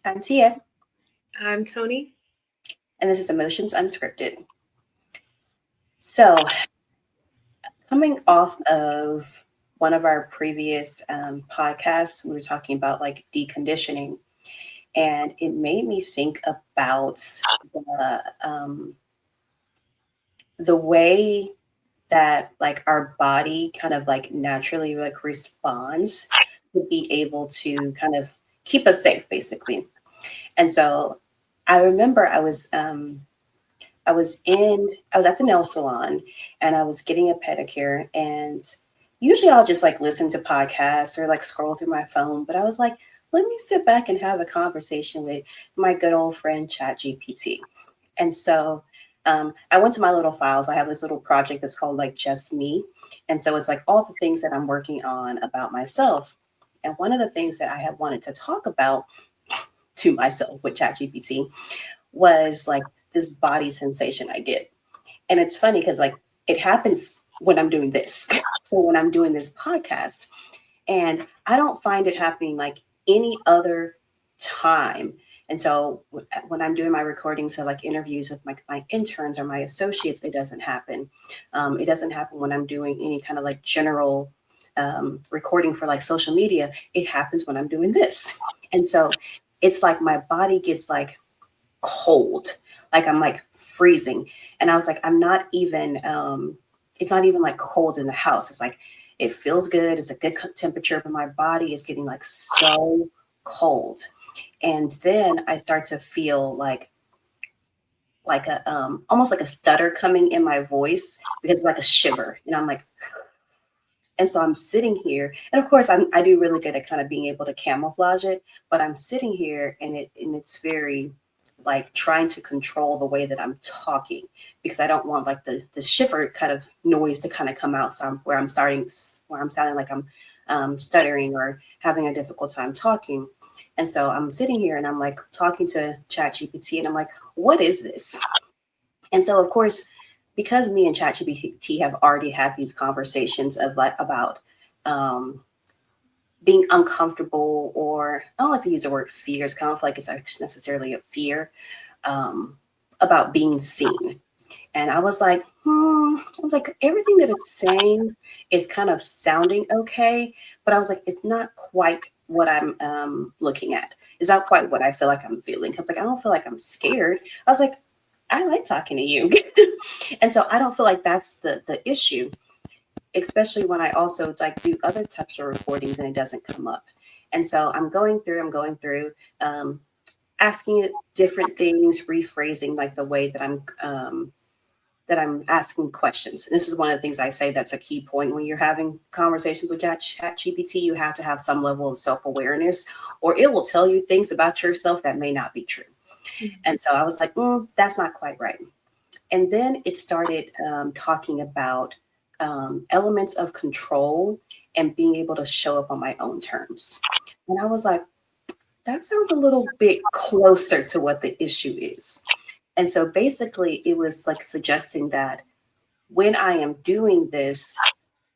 I'm Tia, I'm Tony. and this is Emotions Unscripted. So, coming off of one of our previous podcasts, we were talking about like deconditioning, and it made me think about the way that like our body kind of like naturally like responds to be able to kind of keep us safe, basically. And so, I remember I was at the nail salon and I was getting a pedicure, and usually I'll just like listen to podcasts or like scroll through my phone, but I was like, let me sit back and have a conversation with my good old friend ChatGPT. And so I went to my little files. I have this little project that's called like Just Me. And so it's like all the things that I'm working on about myself. And one of the things that I had wanted to talk about to myself with ChatGPT was like this body sensation I get. And it's funny because like it happens when I'm doing this. So when I'm doing this podcast, and I don't find it happening like any other time. And so when I'm doing my recordings, so like interviews with my interns or my associates, it doesn't happen. It doesn't happen when I'm doing any kind of like general recording for like social media. It happens when I'm doing this. And so it's like my body gets like cold, like I'm like freezing. And I was like, I'm not even, it's not even like cold in the house. It's like, it feels good. It's a good temperature, but my body is getting like so cold. And then I start to feel like a almost like a stutter coming in my voice because it's like a shiver. And I'm like, and so I'm sitting here, and of course I do really good at kind of being able to camouflage it, but I'm sitting here and it's very like trying to control the way that I'm talking because I don't want like the shiver kind of noise to kind of come out. So where I'm sounding like I'm stuttering or having a difficult time talking. And so I'm sitting here and I'm like talking to ChatGPT and I'm like, what is this? And so, of course, because me and ChatGPT have already had these conversations of like about um, being uncomfortable, or I don't like to use the word fear. It's kind of like it's actually necessarily a fear um, about being seen. And I was like, I was like, everything that it's saying is kind of sounding okay, but I was like, it's not quite what I'm looking at. It's not quite what I feel like I'm feeling. I'm like, I don't feel like I'm scared. I was like, I like talking to you. And so I don't feel like that's the issue, especially when I also like do other types of recordings and it doesn't come up. And so I'm going through, um, asking it different things, rephrasing like the way that I'm asking questions. And this is one of the things I say that's a key point when you're having conversations with ChatGPT. You have to have some level of self awareness, or it will tell you things about yourself that may not be true. And so I was like, that's not quite right. And then it started talking about elements of control and being able to show up on my own terms. And I was like, that sounds a little bit closer to what the issue is. And so basically, it was like suggesting that when I am doing this,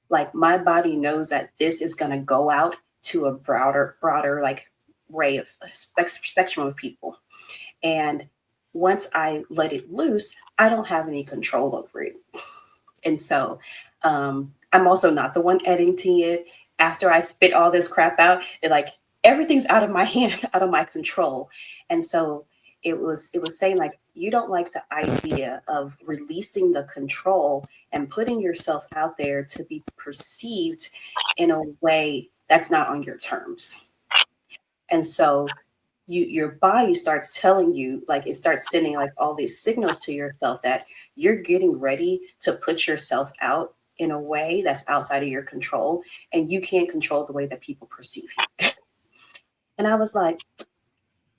like my body knows that this is going to go out to a broader like ray of spectrum of people. And once I let it loose, I don't have any control over it. And so I'm also not the one editing it. After I spit all this crap out, like everything's out of my hand, out of my control. And so it was saying like you don't like the idea of releasing the control and putting yourself out there to be perceived in a way that's not on your terms. And so your body starts telling you, like it starts sending like all these signals to yourself that you're getting ready to put yourself out in a way that's outside of your control, and you can't control the way that people perceive you. And I was like,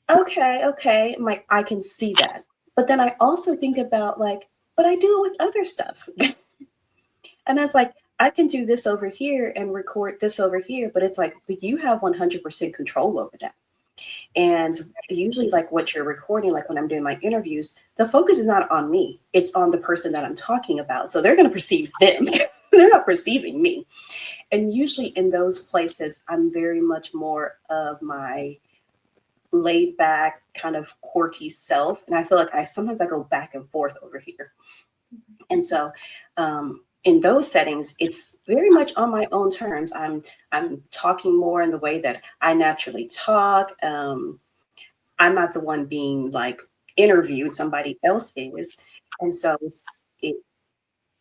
okay, I'm like, I can see that. But then I also think about like, but I do it with other stuff. And I was like, I can do this over here and record this over here, but it's like, but you have 100% control over that. And usually, like what you're recording, like when I'm doing my interviews, the focus is not on me, it's on the person that I'm talking about. So they're going to perceive them, they're not perceiving me. And usually, in those places, I'm very much more of my laid back, kind of quirky self. And I feel like I sometimes I go back and forth over here. And so in those settings, it's very much on my own terms. I'm talking more in the way that I naturally talk. I'm not the one being like interviewed, somebody else is. And so it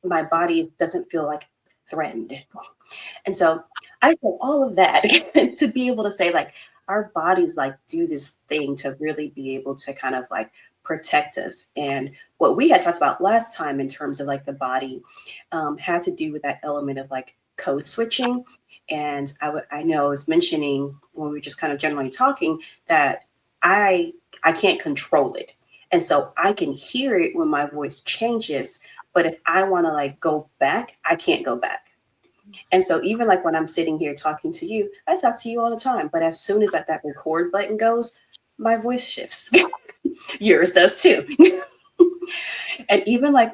my body doesn't feel like threatened. And so I feel all of that to be able to say like our bodies like do this thing to really be able to kind of like protect us. And what we had talked about last time in terms of like the body had to do with that element of like code switching. And I know I was mentioning when we were just kind of generally talking that I I can't control it. And so I can hear it when my voice changes, but if I want to like go back, I can't go back. And so even like when I'm sitting here talking to you, I talk to you all the time. But as soon as that record button goes, my voice shifts. Yours does too. And even like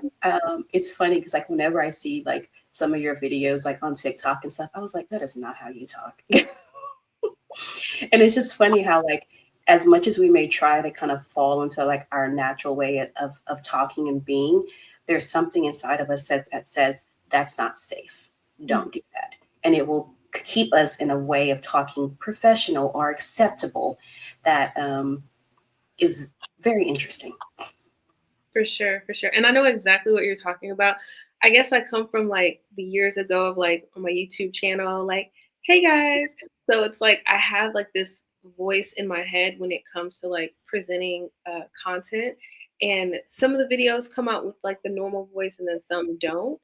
it's funny because like whenever I see like some of your videos like on TikTok and stuff, I was like, that is not how you talk. And it's just funny how like as much as we may try to kind of fall into like our natural way of talking and being, there's something inside of us that says that's not safe. Don't do that. And it will keep us in a way of talking professional or acceptable that is very interesting. For sure, for sure. And I know exactly what you're talking about. I guess I come from like the years ago of like on my YouTube channel, like, hey guys. So it's like I have like this voice in my head when it comes to like presenting content. And some of the videos come out with like the normal voice and then some don't.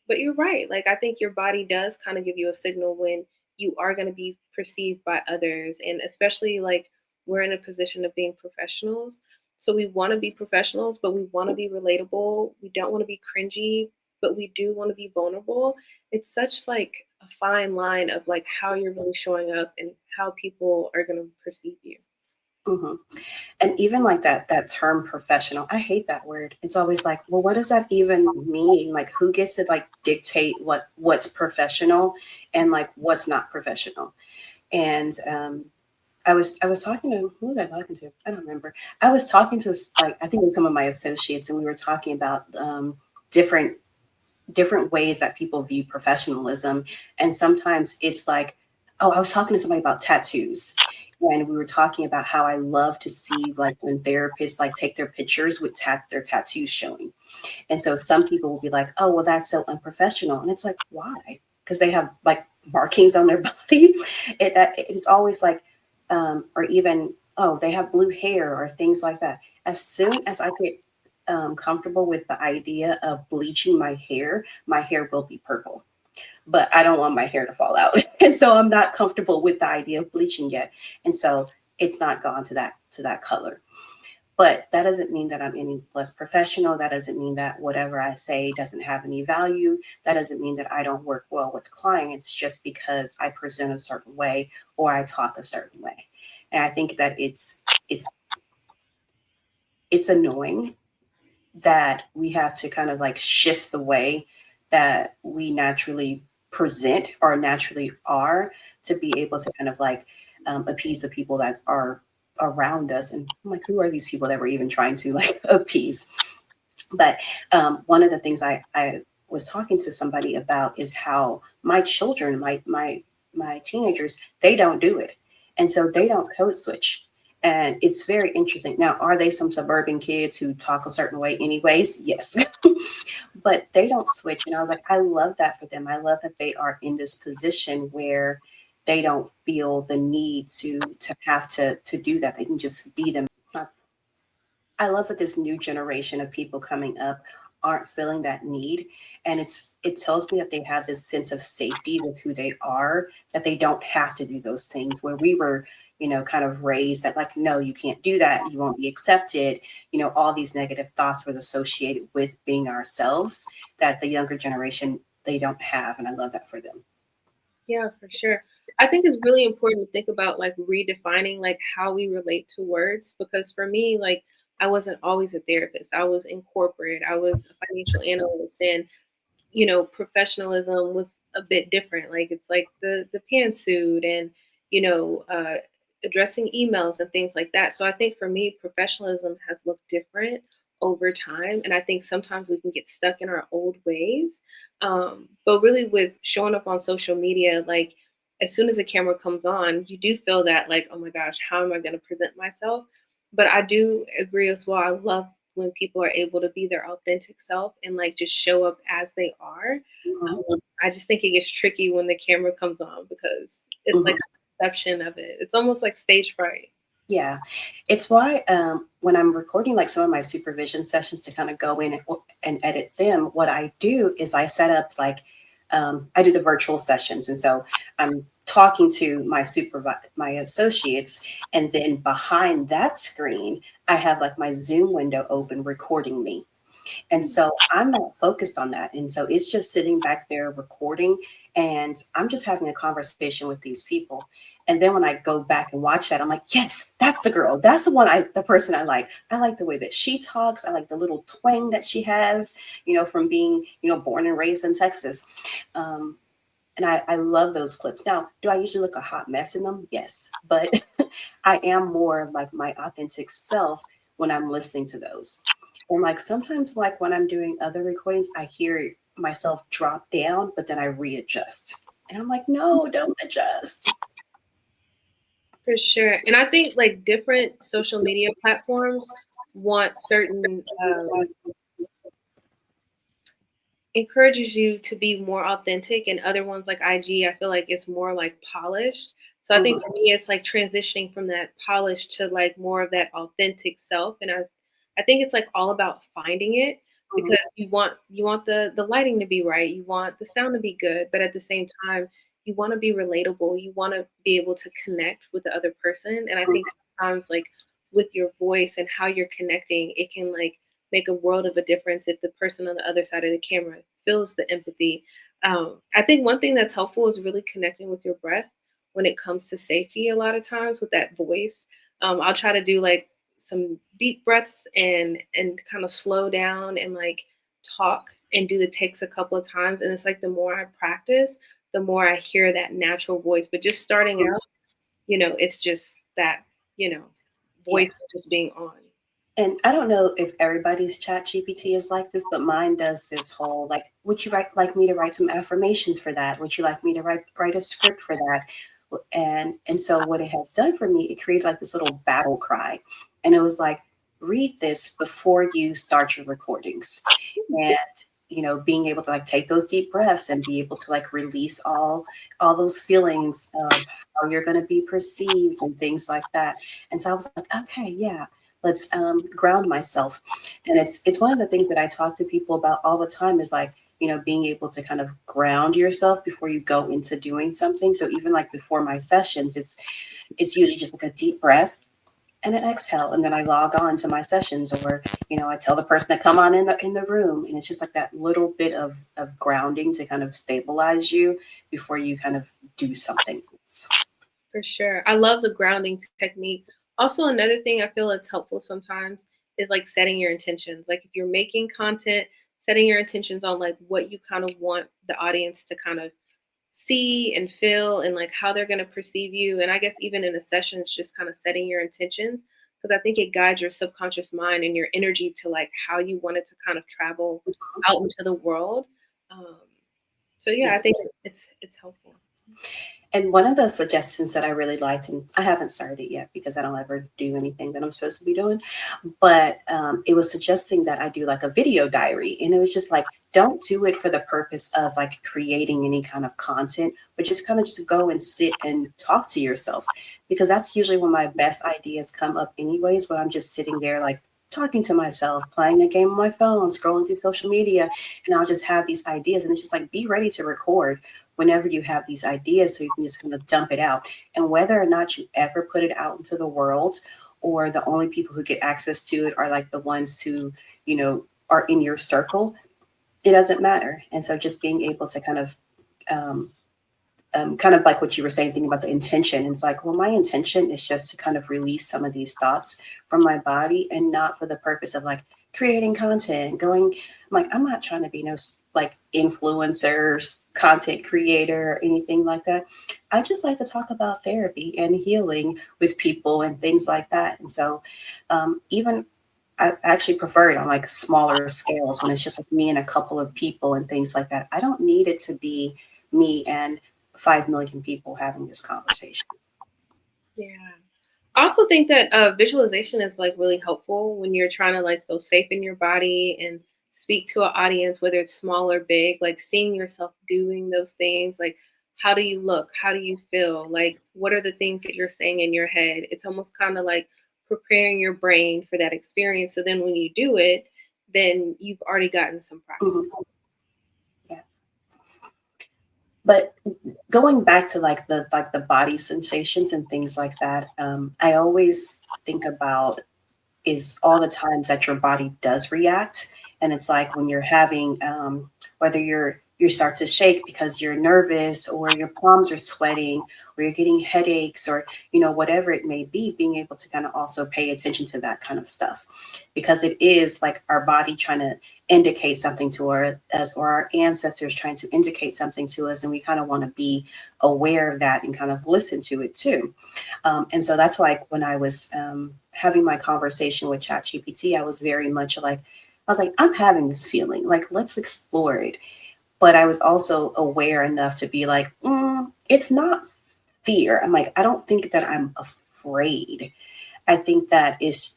But you're right. Like, I think your body does kind of give you a signal when you are going to be perceived by others. And especially like we're in a position of being professionals, so we want to be professionals, but we want to be relatable. We don't want to be cringy, but we do want to be vulnerable. It's such like a fine line of like how you're really showing up and how people are going to perceive you. Hmm. And even like that term professional, I hate that word. It's always like, well, what does that even mean? Like who gets to like dictate what's professional and like what's not professional? And I was talking to who was I talking to? I don't remember. I was talking to like I think it was some of my associates, and we were talking about different different ways that people view professionalism. And sometimes it's like, oh, I was talking to somebody about tattoos. And we were talking about how I love to see like when therapists like take their pictures with their tattoos showing. And so some people will be like, oh, well, that's so unprofessional. And it's like, why? Because they have like markings on their body. It is always like, or even, oh, they have blue hair or things like that. As soon as I get comfortable with the idea of bleaching my hair will be purple. But I don't want my hair to fall out. And so I'm not comfortable with the idea of bleaching yet. And so it's not gone to that color. But that doesn't mean that I'm any less professional. That doesn't mean that whatever I say doesn't have any value. That doesn't mean that I don't work well with clients just because I present a certain way or I talk a certain way. And I think that it's it's annoying that we have to kind of like shift the way that we naturally present or naturally are to be able to kind of like appease the people that are around us. And I'm like, who are these people that we're even trying to like appease? But one of the things I was talking to somebody about is how my children, my teenagers, they don't do it. And so they don't code switch. And it's very interesting. Now, are they some suburban kids who talk a certain way anyways? Yes. But they don't switch. And I was like, I love that for them. I love that they are in this position where they don't feel the need to have to do that. They can just be them. I love that this new generation of people coming up aren't feeling that need. And it tells me that they have this sense of safety with who they are, that they don't have to do those things where we were, kind of raised that like, no, you can't do that. You won't be accepted. All these negative thoughts was associated with being ourselves that the younger generation, they don't have. And I love that for them. Yeah, for sure. I think it's really important to think about like redefining like how we relate to words, because for me, like I wasn't always a therapist. I was in corporate. I was a financial analyst, and professionalism was a bit different. Like it's like the pantsuit and you know, uh, addressing emails and things like that. So I think for me, professionalism has looked different over time. And I think sometimes we can get stuck in our old ways. But really, with showing up on social media, like as soon as the camera comes on, you do feel that, like, oh my gosh, how am I going to present myself? But I do agree as well. I love when people are able to be their authentic self and like just show up as they are. Mhm. I just think it gets tricky when the camera comes on because it's like Mhm. a perception of it. It's almost like stage fright. Yeah, it's why when I'm recording like some of my supervision sessions to kind of go in and edit them, what I do is I set up like I do the virtual sessions, and so I'm talking to my associates, and then behind that screen, I have like my Zoom window open recording me. And so I'm not focused on that. And so it's just sitting back there recording, and I'm just having a conversation with these people. And then when I go back and watch that, I'm like, yes, that's the girl. That's the person I like. I like the way that she talks. I like the little twang that she has, from being, born and raised in Texas. Um, and I love those clips. Now, do I usually look a hot mess in them? Yes. But I am more like my authentic self when I'm listening to those. And like sometimes, like when I'm doing other recordings, I hear myself drop down, but then I readjust. And I'm like, no, don't adjust. For sure. And I think like different social media platforms want certain encourages you to be more authentic, and other ones like IG, I feel like it's more like polished. So I think Mhm, for me it's like transitioning from that polished to like more of that authentic self. And I think it's like all about finding it, mhm, because you want the lighting to be right, you want the sound to be good, but at the same time you want to be relatable, you want to be able to connect with the other person. And I think sometimes like with your voice and how you're connecting, it can like make a world of a difference if the person on the other side of the camera feels the empathy. I think one thing that's helpful is really connecting with your breath when it comes to safety. A lot of times with that voice, I'll try to do like some deep breaths and kind of slow down and like talk and do the takes a couple of times. And it's like the more I practice, the more I hear that natural voice. But just starting mhm. out, it's just that, you know, Yeah. voice just being on. And I don't know if everybody's chat GPT is like this, but mine does this whole like, would you like me to write some affirmations for that? Would you like me to write a script for that? And so what it has done for me, it created like this little battle cry. And it was like, read this before you start your recordings. And being able to like take those deep breaths and be able to like release all those feelings of how you're going to be perceived and things like that. And so I was like, okay, yeah, let's ground myself. And it's one of the things that I talk to people about all the time is like, being able to kind of ground yourself before you go into doing something. So even like before my sessions, it's usually just like a deep breath and an exhale, and then I log on to my sessions, or I tell the person to come on in the room, and it's just like that little bit of grounding to kind of stabilize you before you kind of do something else. For sure. I love the grounding technique. Also, another thing I feel it's helpful sometimes is like setting your intentions. Like if you're making content, setting your intentions on like what you kind of want the audience to kind of see and feel, and like how they're going to perceive you. And I guess even in a session, it's just kind of setting your intentions, because I think it guides your subconscious mind and your energy to like how you want it to kind of travel out into the world. Um, so yeah, Yeah. I think it's helpful. And one of the suggestions that I really liked, and I haven't started it yet because I don't ever do anything that I'm supposed to be doing, but it was suggesting that I do like a video diary. And it was just like, don't do it for the purpose of like creating any kind of content, but just kind of just go and sit and talk to yourself. Because that's usually when my best ideas come up, anyways, when I'm just sitting there like talking to myself, playing a game on my phone, scrolling through social media, and I'll just have these ideas. And it's just like, be ready to record whenever you have these ideas so you can just kind of dump it out. And whether or not you ever put it out into the world, or the only people who get access to it are like the ones who, are in your circle, it doesn't matter. And so just being able to um, kind of like what you were saying, thinking about the intention. It's like, well, my intention is just to kind of release some of these thoughts from my body, and not for the purpose of like creating content, going, I'm like, I'm not trying to be no like influencers content creator or anything like that. I just like to talk about therapy and healing with people and things like that. And so, even I actually prefer it on like smaller scales when it's just like me and a couple of people and things like that. I don't need it to be me and 5 million people having this conversation. Yeah. I also think that visualization is like really helpful when you're trying to like feel safe in your body and speak to an audience, whether it's small or big, like seeing yourself doing those things. Like, how do you look? How do you feel? Like, what are the things that you're saying in your head? It's almost kind of like preparing your brain for that experience. So then when you do it, then you've already gotten some practice. Mhm. Yeah. But going back to like the body sensations and things like that, I always think about is all the times that your body does react. And it's like when you're having, whether you start to shake because you're nervous or your palms are sweating or you're getting headaches or whatever it may be, being able to kind of also pay attention to that kind of stuff, because it is like our body trying to indicate something to us, or our ancestors trying to indicate something to us, and we kind of want to be aware of that and kind of listen to it too. And so that's why when I was having my conversation with ChatGPT, I was very much like, I was like, I'm having this feeling, like, let's explore it. But I was also aware enough to be like, it's not fear. I'm like, I don't think that I'm afraid. I think that it's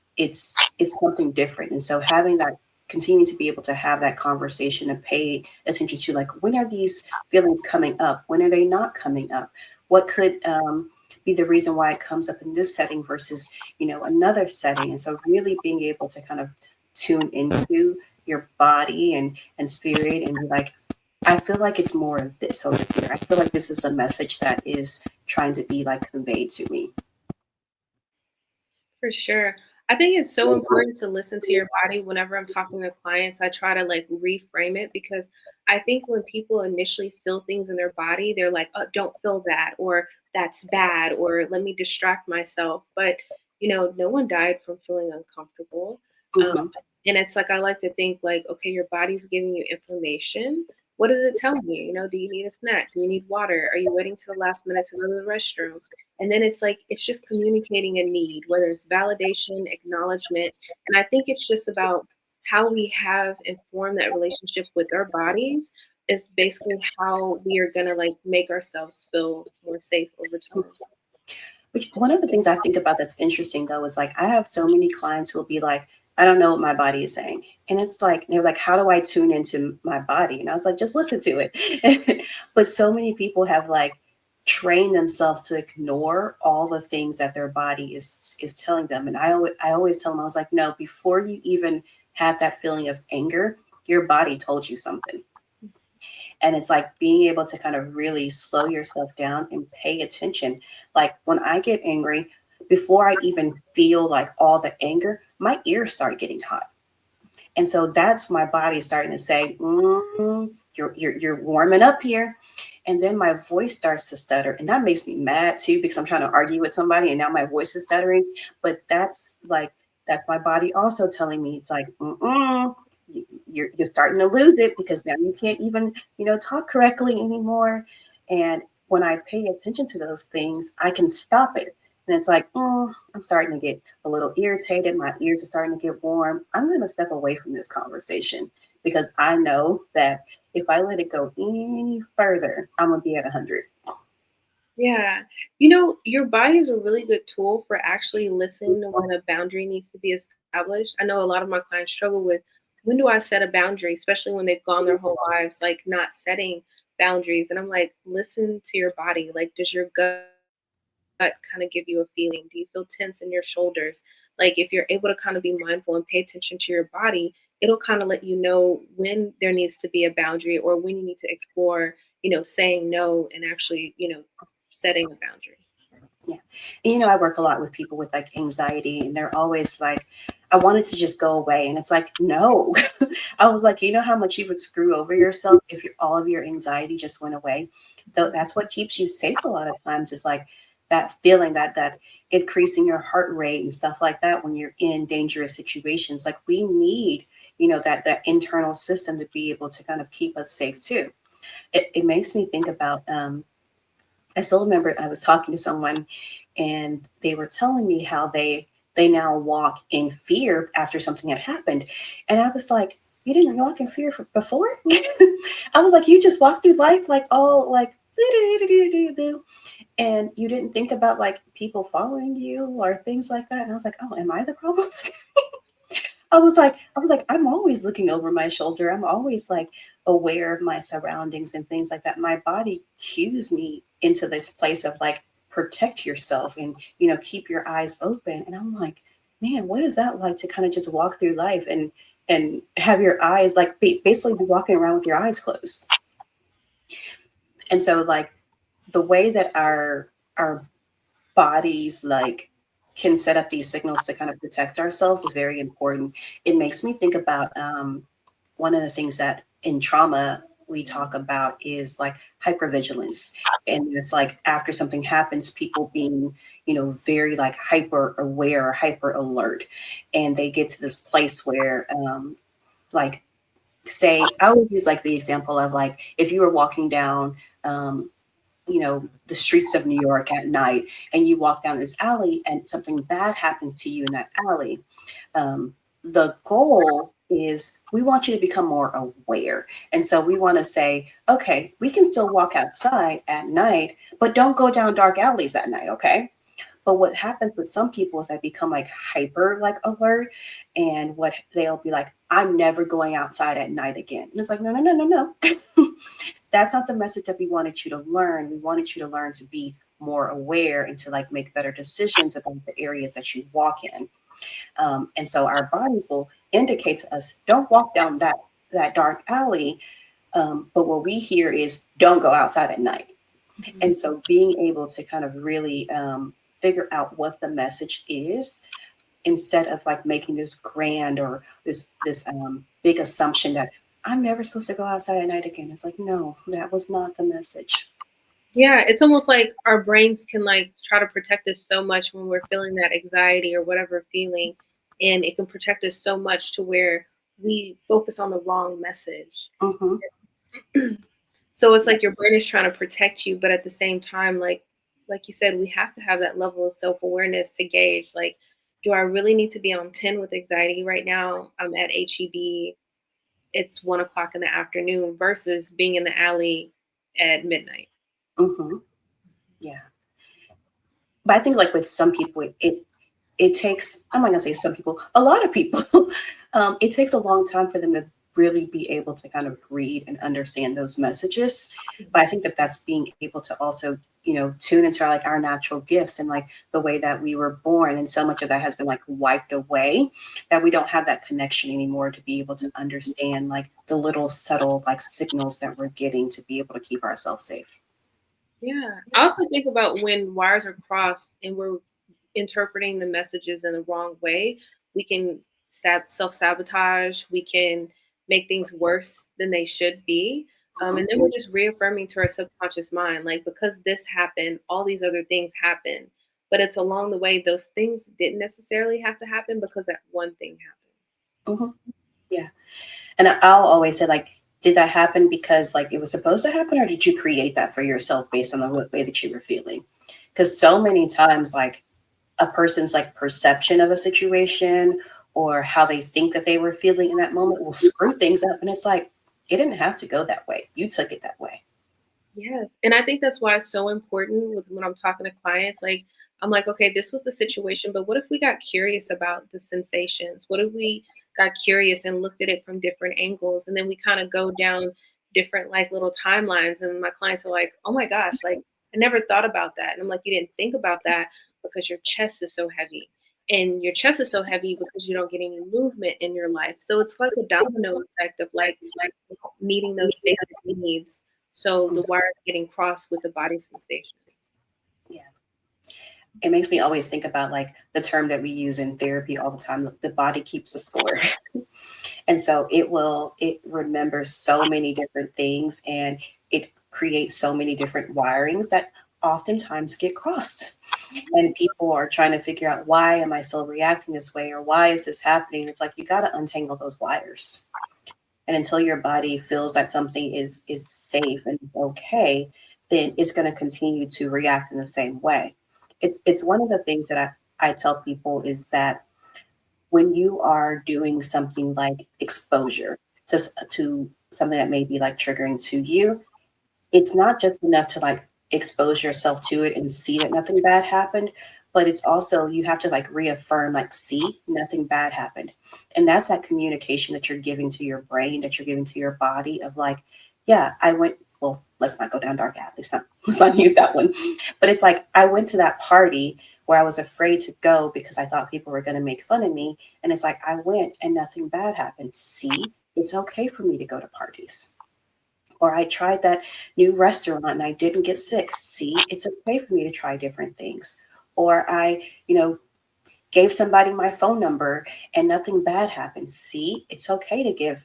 something different. And so having that, continue to be able to have that conversation and pay attention to, like, when are these feelings coming up? When are they not coming up? What could be the reason why it comes up in this setting versus another setting? And so really being able to kind of tune into your body and spirit and be like, I feel like it's more of this over here. I feel like this is the message that is trying to be like conveyed to me. For sure. I think it's so important to listen to your body whenever I'm talking to clients. I try to like reframe it because I think when people initially feel things in their body, they're like, oh, don't feel that, or that's bad, or let me distract myself. But, no one died from feeling uncomfortable. Um, Hmm. and it's like, I like to think like, okay, your body's giving you information. What is it telling you? Do you need a snack? Do you need water? Are you waiting to the last minute to go to the restroom? And then it's like, it's just communicating a need, whether it's validation, acknowledgement. And I think it's just about how we have informed that relationship with our bodies is basically how we are going to like make ourselves feel more safe over time. Which one of the things I think about that's interesting though is like I have so many clients who will be like, I don't know what my body is saying. And it's like they're like, how do I tune into my body? And I was like, just listen to it. But so many people have like trained themselves to ignore all the things that their body is telling them. And I always tell them, I was like, no, before you even had that feeling of anger, your body told you something. And it's like being able to kind of really slow yourself down and pay attention. Like when I get angry, before I even feel like all the anger, my ears start getting hot. And so that's my body starting to say, you're warming up here. And then my voice starts to stutter. And that makes me mad too, because I'm trying to argue with somebody and now my voice is stuttering. But that's my body also telling me, it's like, you're starting to lose it because now you can't even, talk correctly anymore. And when I pay attention to those things, I can stop it. And it's like, I'm starting to get a little irritated. My ears are starting to get warm. I'm going to step away from this conversation because I know that if I let it go any further, I'm going to be at 100. Yeah. Your body is a really good tool for actually listening to when a boundary needs to be established. I know a lot of my clients struggle with when do I set a boundary, especially when they've gone their whole lives like not setting boundaries. And I'm like, listen to your body. Like, does your gut kind of give you a feeling? Do you feel tense in your shoulders? Like, if you're able to kind of be mindful and pay attention to your body, it'll kind of let you know when there needs to be a boundary or when you need to explore, saying no and actually, setting a boundary. Yeah. And, I work a lot with people with like anxiety, and they're always like, I want it to just go away. And it's like, no. I was like, you know how much you would screw over yourself if all of your anxiety just went away? Though that's what keeps you safe a lot of times is like that feeling, that increasing your heart rate and stuff like that when you're in dangerous situations. Like we need, that internal system to be able to kind of keep us safe too. It makes me think about, I still remember I was talking to someone and they were telling me how they now walk in fear after something had happened. And I was like, you didn't walk in fear before? I was like, you just walked through life like all like and you didn't think about like people following you or things like that. And I was like, oh, am I the problem? I was like, I'm always looking over my shoulder. I'm always like aware of my surroundings and things like that. My body cues me into this place of like protect yourself and keep your eyes open. And I'm like, man, what is that like to kind of just walk through life and have your eyes like basically be walking around with your eyes closed. And so like the way that our bodies like can set up these signals to kind of protect ourselves is very important. It makes me think about one of the things that in trauma we talk about is like hypervigilance. And it's like after something happens, people being, very like hyper aware, hyper alert. And they get to this place where like say I would use like the example of like if you were walking down the streets of New York at night and you walk down this alley and something bad happens to you in that alley, the goal is we want you to become more aware. And so we want to say, okay, we can still walk outside at night, but don't go down dark alleys at night, okay? But what happens with some people is they become like hyper like alert and what they'll be like, I'm never going outside at night again. And it's like, no, no, no, no, no. That's not the message that we wanted you to learn. We wanted you to learn to be more aware and to like make better decisions about the areas that you walk in. And so our bodies will indicate to us, don't walk down that dark alley. But what we hear is, don't go outside at night. Mhm. And so being able to kind of really figure out what the message is instead of like making this grand or this big assumption that I'm never supposed to go outside at night again. It's like, no, that was not the message. Yeah, it's almost like our brains can like try to protect us so much when we're feeling that anxiety or whatever feeling, and it can protect us so much to where we focus on the wrong message. Mm-hmm. So it's Yeah. like your brain is trying to protect you, but at the same time, like you said, we have to have that level of self awareness to gauge like, do I really need to be on 10 with anxiety right now? I'm at HEB. It's 1 o'clock in the afternoon versus being in the alley at midnight. Mm-hmm. Yeah. But I think like with some people, it takes, I'm not gonna say some people, a lot of people, it takes a long time for them to really be able to kind of read and understand those messages. But I think that that's being able to also, tune into like our natural gifts and like the way that we were born. And so much of that has been like wiped away that we don't have that connection anymore to be able to understand like the little subtle like signals that we're getting to be able to keep ourselves safe. Yeah. I also think about when wires are crossed and we're interpreting the messages in the wrong way, we can self sabotage, we can make things worse than they should be. And then we're just reaffirming to our subconscious mind, like, because this happened, all these other things happen. But it's along the way, those things didn't necessarily have to happen because that one thing Mm-hmm. Yeah. And I'll always say, like, did that happen because like it was supposed to happen, or did you create that for yourself based on the way that you were feeling? Because so many times, like a person's like perception of a situation or how they think that they were feeling in that moment will screw things up, and it's like it didn't have to go that way. You took it that way. Yes. And I think that's why it's so important with when I'm talking to clients. Like, I'm like, okay, this was the situation, but what if we got curious about the sensations? What if we got curious and looked at it from different angles? And then we kind of go down different, like, little timelines. And my clients are like, oh my gosh, like, I never thought about that. And I'm like, you didn't think about that because your chest is so heavy. And your chest is so heavy because you don't get any movement in your life. So it's like a domino effect of like meeting those basic needs, so the wires getting crossed with the body sensations. Yeah. It makes me always think about like the term that we use in therapy all the time, the body keeps a score. And so it remembers so many different things and it creates so many different wirings that oftentimes get crossed. And people are trying to figure out, why am I still reacting this way, or why is this happening? It's like you got to untangle those wires. And until your body feels that something is safe and okay, then it's going to continue to react in the same way. It's one of the things that I tell people is that when you are doing something like exposure to something that may be like triggering to you, it's not just enough to like expose yourself to it and see that nothing bad happened, but it's also you have to like reaffirm, like, see, nothing bad happened. And that's that communication that you're giving to your brain, that you're giving to your body of like, yeah, I went, well, let's not go down dark alley. Let's not use that one. But it's like I went to that party where I was afraid to go because I thought people were going to make fun of me. And it's like I went and nothing bad happened. See, it's okay for me to go to parties. Or I tried that new restaurant and I didn't get sick. See, it's okay for me to try different things. Or I, gave somebody my phone number and nothing bad happened. See, it's okay to give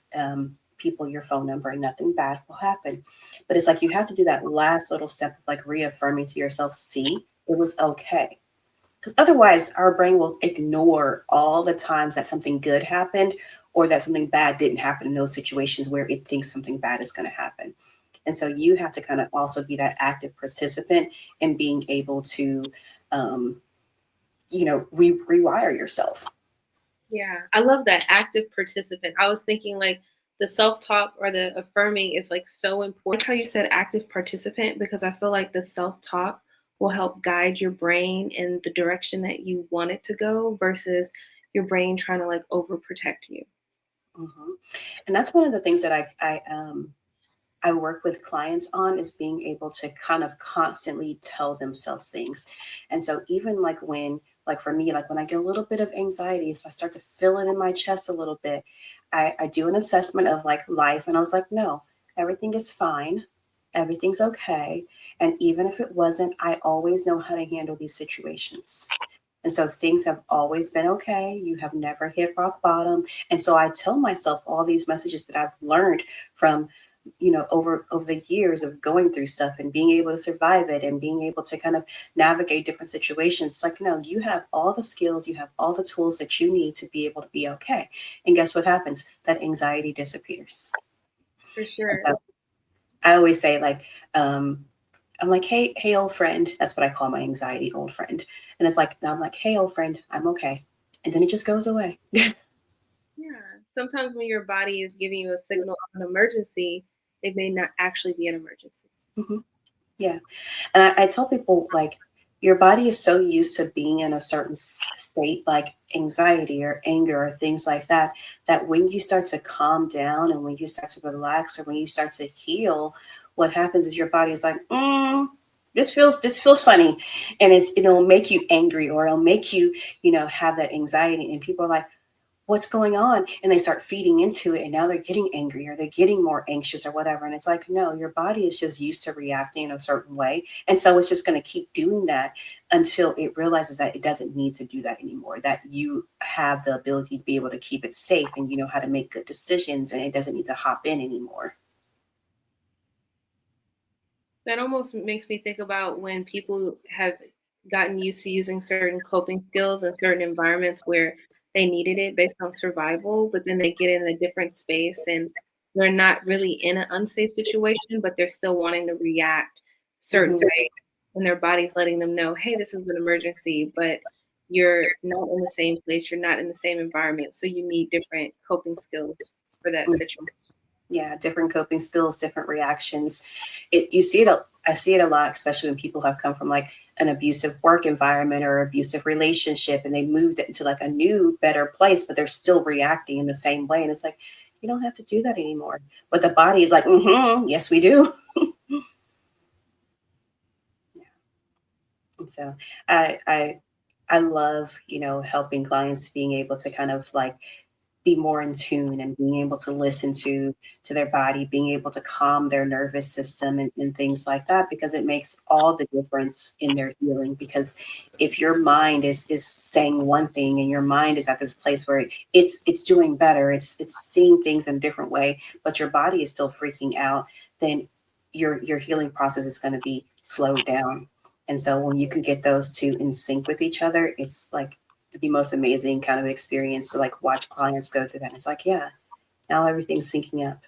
people your phone number and nothing bad will happen. But it's like you have to do that last little step of like reaffirming to yourself, see, it was okay. Because otherwise, our brain will ignore all the times that something good happened or that something bad didn't happen in those situations where it thinks something bad is going to happen. And so you have to kind of also be that active participant in being able to, um, rewire yourself. Yeah, I love that active participant. I was thinking like the self talk or the affirming is like so important. How you said active participant, because I feel like the self talk will help guide your brain in the direction that you want it to go versus your brain trying to like overprotect you. Hmm. And that's one of the things that I work with clients on is being able to kind of constantly tell themselves things. And so even like when, like for me, like when I get a little bit of anxiety, so I start to feel it in my chest a little bit, I do an assessment of like life. And I was like, no, everything is fine. Everything's okay. And even if it wasn't, I always know how to handle these situations. And so things have always been okay. You have never hit rock bottom. And so I tell myself all these messages that I've learned from, over the years of going through stuff and being able to survive it and being able to kind of navigate different situations. It's like, no, you have all the skills, you have all the tools that you need to be able to be okay. And guess what happens? That anxiety disappears. For And sure. so I always say, like, I'm like, hey, old friend. That's what I call my anxiety, old friend. And it's like, now I'm like, hey, old friend, I'm okay. And then it just goes away. Yeah. Sometimes when your body is giving you a signal of an emergency, it may not actually be an emergency. Hmm. Yeah. And I tell people, like, your body is so used to being in a certain state, like anxiety or anger or things like that, that when you start to calm down and when you start to relax or when you start to heal, what happens is your body is like, this feels funny, and it'll make you angry or it'll make you, have that anxiety, and people are like, what's going on, and they start feeding into it, and now they're getting angry or they're getting more anxious or whatever, and it's like, no, your body is just used to reacting in a certain way, and so it's just going to keep doing that until it realizes that it doesn't need to do that anymore, that you have the ability to be able to keep it safe and you know how to make good decisions, and it doesn't need to hop in anymore. That almost makes me think about when people have gotten used to using certain coping skills in certain environments where they needed it based on survival, but then they get in a different space and they're not really in an unsafe situation, but they're still wanting to react certain Hmm. ways. And their body's letting them know, hey, this is an emergency, but you're not in the same place, you're not in the same environment. So you need different coping skills for that situation. Yeah, different coping skills, different reactions. You see it. I see it a lot, especially when people have come from like an abusive work environment or abusive relationship, and they moved it into like a new, better place, but they're still reacting in the same way. And it's like, you don't have to do that anymore. But the body is like, yes, we do. And so I I I love, helping clients being able to kind of like be more in tune and being able to listen to their body, being able to calm their nervous system and things like that, because it makes all the difference in their healing. Because if your mind is saying one thing and your mind is at this place where it's doing better, it's seeing things in a different way, but your body is still freaking out, then your healing process is going to be slowed down. And so when you can get those two in sync with each other, it's like the most amazing kind of experience to like watch clients go through that. And it's like, yeah, Now everything's syncing up.